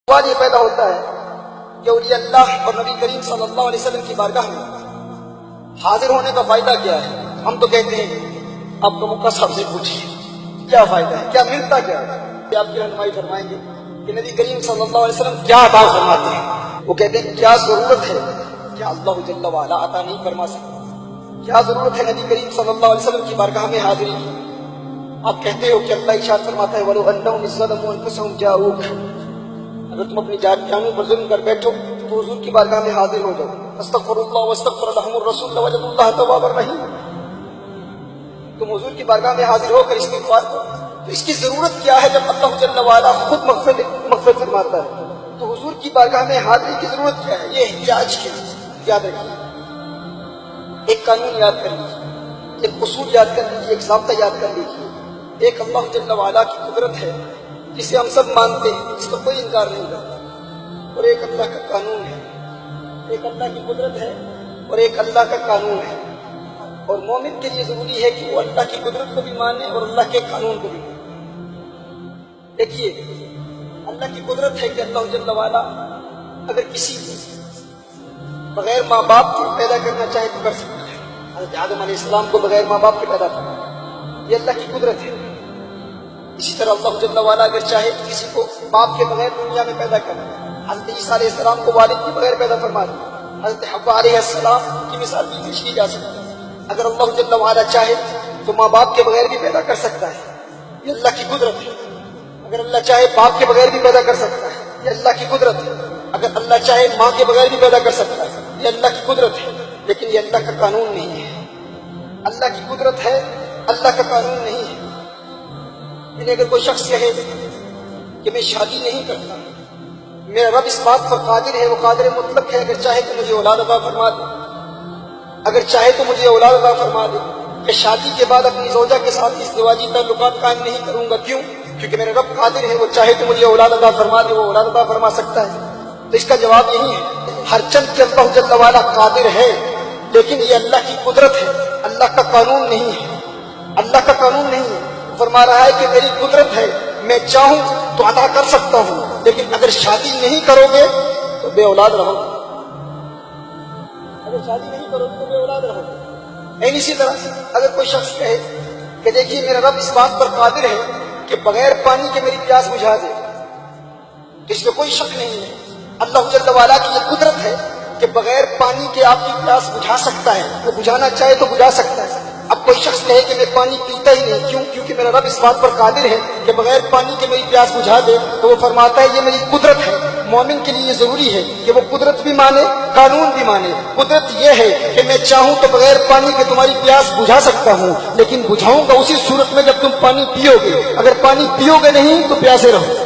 سوال یہ پیدا ہوتا ہے کہ اولیاء اللہ اور نبی کریم صلی اللہ علیہ وسلم کی بارگاہ میں حاضر ہونے کا فائدہ کیا ہے؟ ہم تو کہتے ہیں آپ کو مکہ صاحب سے پوچھیے کیا فائدہ ہے، کیا ملتا کیا ہے؟ آپ کی رہنمائی فرمائیں گے کہ نبی کریم صلی اللہ علیہ وسلم کیا عطا فرماتے ہیں؟ وہ کہتے ہیں کیا ضرورت ہے، کیا اللہ جل وعلا عطا نہیں فرما سکتا؟ کیا ضرورت ہے نبی کریم صلی اللہ علیہ وسلم کی بارگاہ میں حاضری کی؟ آپ کہتے ہو کہ اللہ ارشاد فرماتا ہے وَلَوْ أَنَّهُمْ إِذْ ظَلَمُوا أَنفُسَهُمْ جَاءُوكَ، اگر تم اپنی جانوں پر ظلم کر بیٹھو تو حضور کی بارگاہ میں حاضر ہو جاؤ، استغفر اللہ واستغفر لهم الرسول لوجدوا اللہ توابا رحیما، تم حضور کی بارگاہ میں حاضر ہو کر استغفار کرو۔ تو اس کی ضرورت کیا ہے جب اللہ جل وعلا خود مغفرت فرماتا ہے؟ تو حضور کی بارگاہ میں حاضری کی ضرورت کیا ہے؟ یہ احتیاج کی یاد رکھیے، ایک قانون یاد کر لیجیے، ایک اصول یاد کر لیجیے، ایک ضابطہ یاد کر لیجیے۔ ایک اللہ جل وعلا کی قدرت ہے جسے ہم سب مانتے ہیں، اس کا کوئی انکار نہیں کرتا، اور ایک اللہ کا قانون ہے، ایک اللہ کی قدرت ہے اور ایک اللہ کا قانون ہے، اور مومن کے لیے ضروری ہے کہ وہ اللہ کی قدرت کو بھی مانے اور اللہ کے قانون کو بھی مانے۔ دیکھیے اللہ کی قدرت ہے کہ اللہ جل وعلا اگر کسی بغیر ماں باپ کے پیدا کرنا چاہے تو کر سکتا ہے۔ حضرت آدم علیہ السلام کو بغیر ماں باپ کے پیدا کرنا، یہ اللہ کی قدرت ہے۔ اسی طرح اللہ جل وعلا اگر چاہے تو کسی کو باپ کے بغیر دنیا میں پیدا کرنا، حضرت عیسیٰ علیہ السلام کو والد کے بغیر پیدا فرما دیا، حضرت حوا علیہ السلام کی مثال بھی پیش کی جا سکتی ہے۔ اگر اللہ جل وعلا چاہے تو ماں باپ کے بغیر بھی پیدا کر سکتا ہے، یہ اللہ کی قدرت ہے۔ اگر اللہ چاہے باپ کے بغیر بھی پیدا کر سکتا ہے، یہ اللہ کی قدرت ہے۔ اگر اللہ چاہے ماں کے بغیر بھی پیدا کر سکتا ہے، یہ اللہ کی قدرت ہے، لیکن یہ اللہ کا قانون نہیں ہے۔ اللہ کی قدرت ہے، اللہ کا قانون نہیں ہے۔ یعنی اگر کوئی شخص کہے کہ میں شادی نہیں کرتا، میرا رب اس بات پر قادر ہے، وہ قادر مطلق ہے، اگر چاہے تو مجھے اولاد عطا فرما دے، اگر چاہے تو مجھے اولاد عطا فرما دے، کہ شادی کے بعد اپنی زوجہ کے ساتھ ازدواجی تعلقات قائم نہیں کروں گا، کیوں؟ کیونکہ میرا رب قادر ہے، وہ چاہے تو مجھے اولاد عطا فرما دے، وہ اولاد عطا فرما سکتا ہے۔ تو اس کا جواب یہی ہے، ہر چند کے اللہ جل وعلا قادر ہے، لیکن یہ اللہ کی قدرت ہے، اللہ کا قانون نہیں ہے، اللہ کا قانون نہیں ہے۔ فرما رہا ہے کہ میری قدرت ہے، میں چاہوں تو عطا کر سکتا ہوں، لیکن اگر شادی نہیں کرو گے تو بے اولاد رہو گے، اگر شادی نہیں کرو گے تو بے اولاد رہو گے۔ اسی طرح اگر کوئی شخص کہے کہ دیکھیے میرا رب اس بات پر قادر ہے کہ بغیر پانی کے میری پیاس بجھا دے، تو اس میں کوئی شک نہیں ہے، اللہ جل وعلا کی یہ قدرت ہے کہ بغیر پانی کے آپ کی پیاس بجھا سکتا ہے، وہ بجھانا چاہے تو بجھا سکتا ہے۔ اب کوئی شخص کہے کہ میں پانی پیتا ہی نہیں، کیوں؟ کیونکہ میرا رب اس بات پر قادر ہے کہ بغیر پانی کے میری پیاس بجھا دے، تو وہ فرماتا ہے یہ میری قدرت ہے۔ مومن کے لیے یہ ضروری ہے کہ وہ قدرت بھی مانے، قانون بھی مانے۔ قدرت یہ ہے کہ میں چاہوں تو بغیر پانی کے تمہاری پیاس بجھا سکتا ہوں، لیکن بجھاؤں گا اسی صورت میں جب تم پانی پیو گے، اگر پانی پیو گے نہیں تو پیاسے رہو۔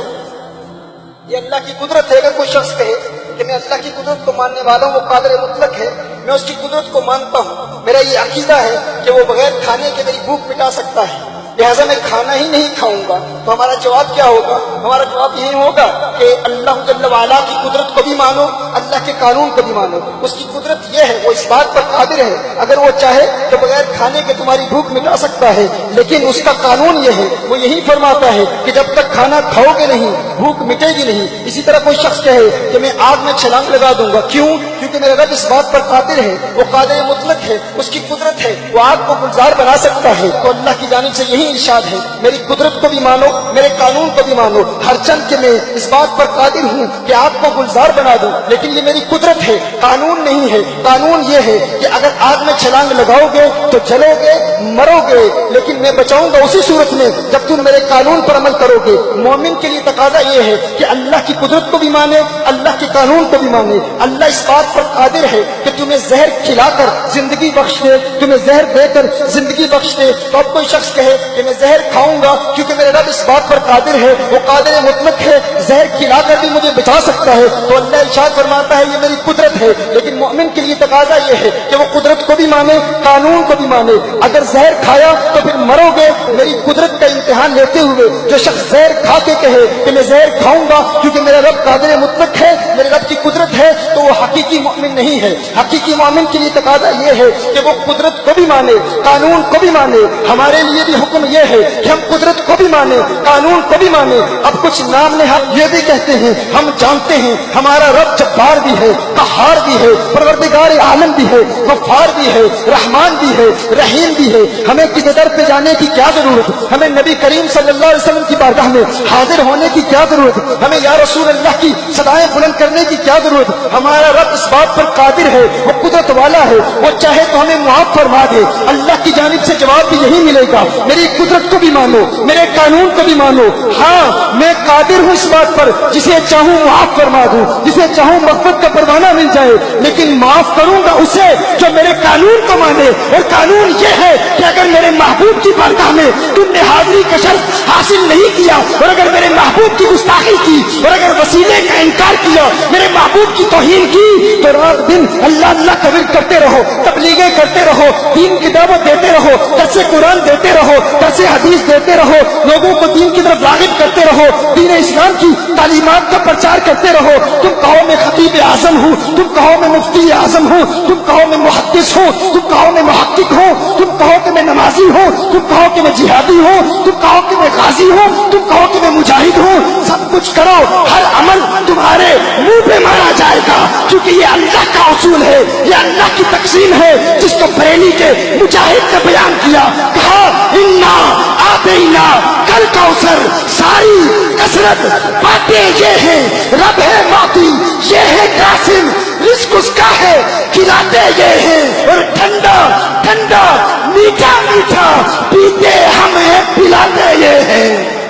یہ اللہ کی قدرت ہے۔ اگر کوئی شخص کہے کہ میں اللہ کی قدرت کو ماننے والا ہوں، وہ قادر مطلق ہے، میں اس کی قدرت کو مانتا ہوں، میرا یہ عقیدہ ہے کہ وہ بغیر کھانے کے میری بھوک مٹا سکتا ہے، لہٰذا میں کھانا ہی نہیں کھاؤں گا، تو ہمارا جواب کیا ہوگا؟ ہمارا جواب یہی ہوگا کہ اللہ جل وعلا کی قدرت کو بھی مانو، اللہ کے قانون کو بھی مانو۔ اس کی قدرت یہ ہے، وہ اس بات پر قادر ہے، اگر وہ چاہے تو بغیر کھانے کے تمہاری بھوک مٹا سکتا ہے، لیکن اس کا قانون یہ ہے، وہ یہی فرماتا ہے کہ جب تک کھانا کھاؤ گے نہیں بھوک مٹے گی نہیں۔ اسی طرح کوئی شخص کہے کہ میں آگ میں چھلانگ لگا دوں گا، کیوں؟ کیونکہ میرا رب اس بات پر قادر ہے، وہ قادر مطلق ہے، اس کی قدرت ہے، وہ آگ کو گلزار بنا سکتا ہے۔ تو اللہ کی جانب سے یہی ارشاد ہے، میری قدرت کو بھی مانو، میرے قانون کو بھی مانو، ہر چند کہ میں اس بات پر قادر ہوں کہ آگ کو گلزار بنا دوں، لیکن یہ میری قدرت ہے، قانون نہیں ہے۔ قانون یہ ہے کہ اگر آگ میں چھلانگ لگاؤ گے تو جلو گے، مرو گے، لیکن میں بچاؤں گا اسی صورت میں جب تم میرے قانون پر عمل کرو گے۔ مومن کے لیے تقاضا یہ ہے کہ اللہ کی قدرت کو بھی مانے، اللہ کے قانون کو بھی مانے۔ اللہ اس بات پر قادر ہے کہ تمہیں زہر کھلا کر زندگی بخش دے، تمہیں زہر دے کر زندگی بخش دے۔ تو اب کوئی شخص کہے کہ میں زہر کھاؤں گا کیونکہ میرے رب اس بات پر قادر ہے، وہ قادر مطلق ہے، زہر کھلا کر بھی مجھے بچا سکتا ہے، تو اللہ ارشاد فرماتا ہے یہ میری قدرت ہے۔ لیکن مومن کے لیے تقاضا یہ ہے کہ وہ قدرت کو بھی مانے، قانون کو بھی مانے۔ اگر زہر کھایا تو پھر مرو گے، میری قدرت کا امتحان لیتے ہوئے جو شخص زہر کھا کے کہے کہ میں زہر کھاؤں گا کیونکہ میرا رب قادر مطلق ہے، میرے رب کی قدرت ہے تو وہ حقیقی مومن نہیں ہے. حقیقی مومن کے لیے تقاضا یہ ہے کہ وہ قدرت کو بھی مانے, قانون کو بھی مانے. ہمارے لیے بھی حکم یہ ہے کہ ہم قدرت کو بھی مانے, قانون کو بھی مانے. اب کچھ نام نہاد یہ بھی کہتے ہیں ہم جانتے ہیں ہمارا رب جبار بھی ہے, قہار بھی ہے, پروردگار عالم بھی ہے, غفار بھی ہے, رحمان بھی ہے, رحیم بھی ہے. ہمیں کسی در پہ جانے کی کیا ضرورت, ہمیں نبی کریم صلی اللہ علیہ وسلم کی بارگاہ میں حاضر ہونے کی کیا ضرورت, ہمیں یا رسول اللہ کی صدائیں بلند کرنے کی کیا ضرورت. ہمارا رب اس بات پر قادر ہے, وہ قدرت والا ہے, وہ چاہے تو ہمیں معاف فرما دے. اللہ کی جانب سے جواب بھی یہی ملے گا, میری قدرت کو بھی مانو, میرے قانون کو بھی مانو. ہاں میں قادر ہوں اس بات پر, جسے چاہوں معاف فرما دوں, جسے چاہوں مغفرت کا پروانہ مل جائے, لیکن معاف کروں گا اسے جو میرے قانون کو مانے. اور قانون یہ ہے کہ اگر میرے محبوب کی بارگاہ میں تم نے حاضری کا شرط حاصل نہیں کیا, اور اگر میرے محبوب کی گستاخی کی, اور اگر وسیلے کا انکار کیا, میرے محبوب کی توہین کی, تو رات دن اللہ اللہ کا ورد کرتے رہو, تبلیغیں کرتے رہو, دین کی دعوت دیتے رہو, درس قرآن دیتے رہو, درس حدیث دیتے رہو, لوگوں کو دین کی طرف راغب کرتے رہو, دین اسلام کی تعلیمات کا پرچار کرتے رہو. تم کہو میں خطیب اعظم ہوں, تم کہو میں مفتی اعظم ہوں, تم کہو میں محدث ہوں, تم کہو میں محقق ہوں, تم کہو کہ میں نمازی ہوں, تم کہو کہ میں جہادی ہوں, تم کہو کہ میں غازی ہوں, تم کہو کہ میں مجاہد ہوں. سب کچھ کرو, ہر عمل تمہارے منہ پہ مارا جائے گا, کیونکہ یہ اللہ کا اصول ہے, یہ اللہ کی تقسیم ہے, جس کو بریلی کے مجاہد نے بیان کیا. کہا انا آتینا کل کوثر, ساری کثرت باتیں یہ ہیں, رب ہے معطی, یہ ہے قاسم, رزق اس کا ہے, کھلاتے یہ ہیں, اور ٹھنڈا ٹھنڈا میٹھا میٹھا پیتے ہم ہیں, پلاتے یہ ہیں.